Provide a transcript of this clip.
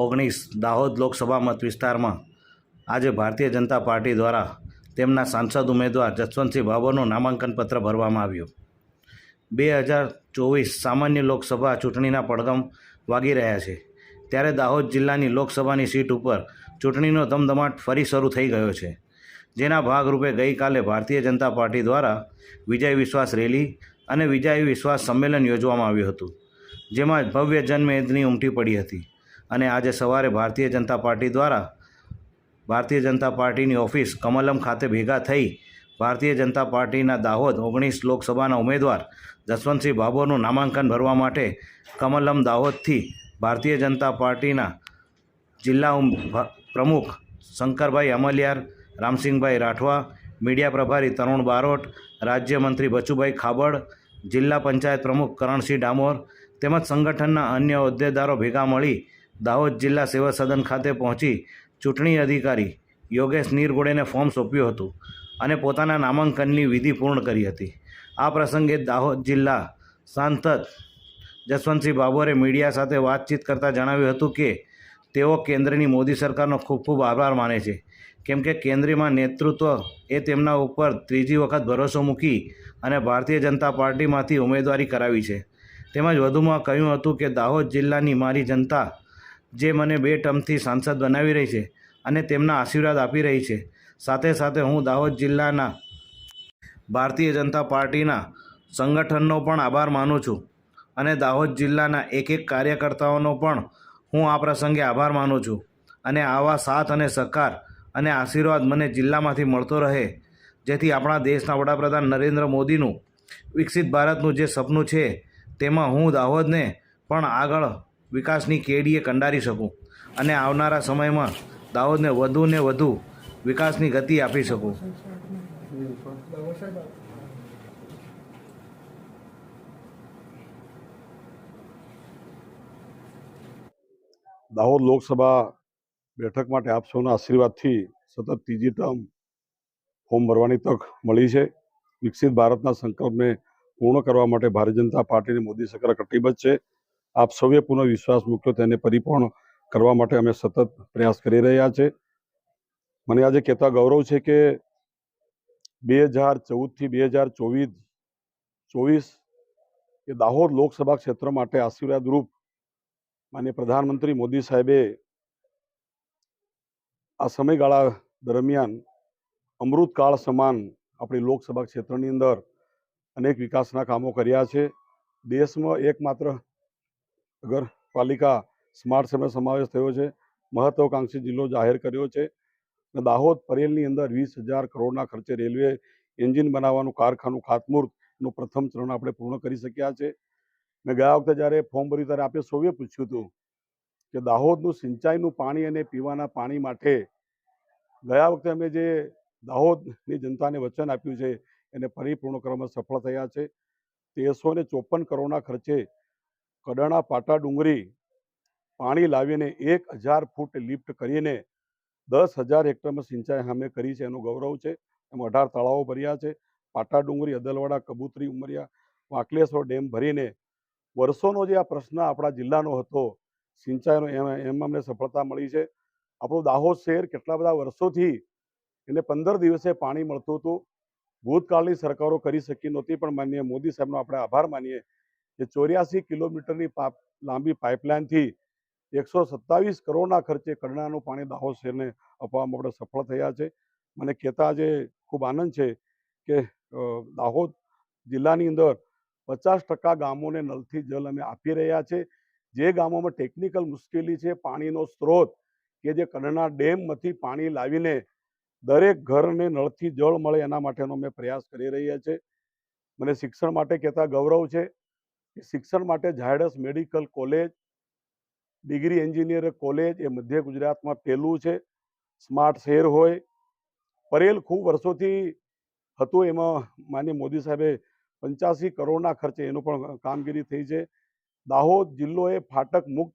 19 દાહોદ લોકસભા મત વિસ્તારમાં આજે ભારતીય જનતા પાર્ટી દ્વારા તેમના સાંસદ ઉમેદવાર જસવંતસિંહ ભાભોરનું નામાંકન પત્ર ભરવામાં આવ્યું। 2024 સામાન્ય લોકસભા ચૂંટણીના પડઘમ વાગી રહ્યા છે, ત્યારે દાહોદ જિલ્લાની લોકસભાની સીટ ઉપર ચૂંટણીનો ધમધમાટ ફરી શરૂ થઈ ગયો છે, જેના ભાગરૂપે ગઈકાલે ભારતીય જનતા પાર્ટી દ્વારા વિજય વિશ્વાસ રેલી અને વિજય વિશ્વાસ સંમેલન યોજવામાં આવ્યું હતું, જેમાં ભવ્ય જનમેદની ઉમટી પડી હતી। અને આજે સવારે ભારતીય જનતા પાર્ટી દ્વારા ભારતીય જનતા પાર્ટીની ઓફિસ કમલમ ખાતે ભેગા થઈ ભારતીય જનતા પાર્ટીના દાહોદ 19 લોકસભાના ઉમેદવાર જસવંતસિંહ ભાભોરનું નામાંકન ભરવા માટે કમલમ દાહોદથી ભારતીય જનતા પાર્ટીના જિલ્લા પ્રમુખ શંકરભાઈ અમલિયાર, રામસિંહભાઈ રાઠવા, મીડિયા પ્રભારી તરુણ બારોટ, રાજ્યમંત્રી બચુભાઈ ખાબડ, જિલ્લા પંચાયત પ્રમુખ કરણસિંહ ડામોર તેમજ સંગઠનના અન્ય હોદ્દેદારો ભેગા મળી દાહોદ જિલ્લા સેવા સદન ખાતે પહોંચી ચૂંટણી અધિકારી યોગેશ નીરગોડેને ફોર્મ સોંપ્યું હતું અને પોતાના નામાંકનની વિધિ પૂર્ણ કરી હતી। આ પ્રસંગે દાહોદ જિલ્લા સાંસદ જસવંતસિંહ ભાભોરે મીડિયા સાથે વાતચીત કરતાં જણાવ્યું હતું કે તેઓ કેન્દ્રની મોદી સરકારનો ખૂબ ખૂબ આભાર માને છે, કેમ કે કેન્દ્રમાં નેતૃત્વ એ તેમના ઉપર ત્રીજી વખત ભરોસો મૂકી અને ભારતીય જનતા પાર્ટીમાંથી ઉમેદવારી કરાવી છે। તેમજ વધુમાં કહ્યું હતું કે દાહોદ જિલ્લાની મારી જનતા જે મને 2 ટર્મથી સાંસદ બનાવી રહી છે અને તેમના આશીર્વાદ આપી રહી છે, સાથે સાથે હું દાહોદ જિલ્લાના ભારતીય જનતા પાર્ટીના સંગઠનનો પણ આભાર માનું છું અને દાહોદ જિલ્લાના એક કાર્યકર્તાઓનો પણ હું આ પ્રસંગે આભાર માનું છું અને આવા સાથ અને સહકાર અને આશીર્વાદ મને જિલ્લામાંથી મળતો રહે, જેથી આપણા દેશના વડાપ્રધાન નરેન્દ્ર મોદીનું વિકસિત ભારતનું જે સપનું છે તેમાં હું દાહોદને પણ આગળ વિકાસની કેડીએ કંડારી શકું અને આવનારા સમયમાં દાહોદને વધુને વધુ વિકાસની ગતિ આપી શકું। દાહોદ લોકસભા બેઠક માટે આપ સૌના આશીર્વાદથી સતત ત્રીજી ટર્મ ફોર્મ ભરવાની તક મળી છે। વિકસિત ભારતના સંકલ્પને પૂર્ણ કરવા માટે ભારતીય જનતા પાર્ટીની મોદી સરકાર કટિબદ્ધ છે। આપ સૌએ પૂર્ણ વિશ્વાસ મૂક્યો તેને પરિપૂર્ણ કરવા માટે અમે સતત પ્રયાસ કરી રહ્યા છે। મને આજે કહેતા ગૌરવ છે કે 2014થી 2024 એ દાહોદ લોકસભા ક્ષેત્ર માટે આશીર્વાદરૂપ માનનીય પ્રધાનમંત્રી મોદી સાહેબે આ સમયગાળા દરમિયાન અમૃતકાળ સમાન આપણી લોકસભા ક્ષેત્રની અંદર અનેક વિકાસના કામો કર્યા છે। દેશમાં એકમાત્ર નગરપાલિકા સ્માર્ટ સિટીનો સમાવેશ થયો છે, મહત્વાકાંક્ષી જિલ્લો જાહેર કર્યો છે। દાહોદ પરેલની અંદર 20,000 કરોડના ખર્ચે રેલવે એન્જિન બનાવવાનું કારખાનું ખાતમુહૂર્તનું પ્રથમ ચરણ આપણે પૂર્ણ કરી શક્યા છે। મેં ગયા વખતે જ્યારે ફોર્મ ભર્યું ત્યારે આપણે સૌએ પૂછ્યું હતું કે દાહોદનું સિંચાઈનું પાણી અને પીવાના પાણી માટે ગયા વખતે અમે જે દાહોદની જનતાને વચન આપ્યું છે એને પરિપૂર્ણ કરવામાં સફળ થયા છે। 1354 કરોડના ખર્ચે કડાણા પાટા ડુંગરી પાણી લાવીને 1000 ફૂટ લિફ્ટ કરીને 10,000 હેક્ટરમાં સિંચાઈ અમે કરી છે, એનું ગૌરવ છે। એમાં 18 તળાવો ભર્યા છે। પાટા ડુંગરી, અદલવાડા, કબૂતરી, ઉમરિયા, વાંકલેશ્વર ડેમ ભરીને વર્ષોનો જે આ પ્રશ્ન આપણા જિલ્લાનો હતો સિંચાઈનો, એમાં અમને સફળતા મળી છે। આપણું દાહોદ શહેર કેટલા બધા વર્ષોથી એને 15 દિવસે પાણી મળતું હતું, ભૂતકાળની સરકારો કરી શકી નહોતી, પણ માનનીય મોદી સાહેબનો આપણે આભાર માનીએ કે 84 કિલોમીટરની લાંબી પાઇપલાઇનથી 127 કરોડના ખર્ચે કડાણાનું પાણી દાહોદ શહેરને અપાવવામાં આપણે સફળ થયા છે। મને કહેતા આજે ખૂબ આનંદ છે કે દાહોદ જિલ્લાની અંદર 50% ગામોને નલથી જલ અમે આપી રહ્યા છે। જે ગામોમાં ટેકનિકલ મુશ્કેલી છે, પાણીનો સ્ત્રોત કે જે કડાણા ડેમમાંથી પાણી લાવીને દરેક ઘરને નળથી જળ મળે એના માટેનો અમે પ્રયાસ કરી રહ્યા છીએ। મને શિક્ષણ માટે કહેતા ગૌરવ છે કે શિક્ષણ માટે Zydus medical college, degree engineer college એ મધ્ય ગુજરાતમાં પહેલું છે। સ્માર્ટ શહેર હોય, પરેલ ખૂબ વર્ષોથી હતું, એમાં માનનીય મોદી સાહેબે 85 કરોડના ખર્ચે એનું પણ કામગીરી થઈ છે। દાહોદ જિલ્લો એ ફાટક મુક્ત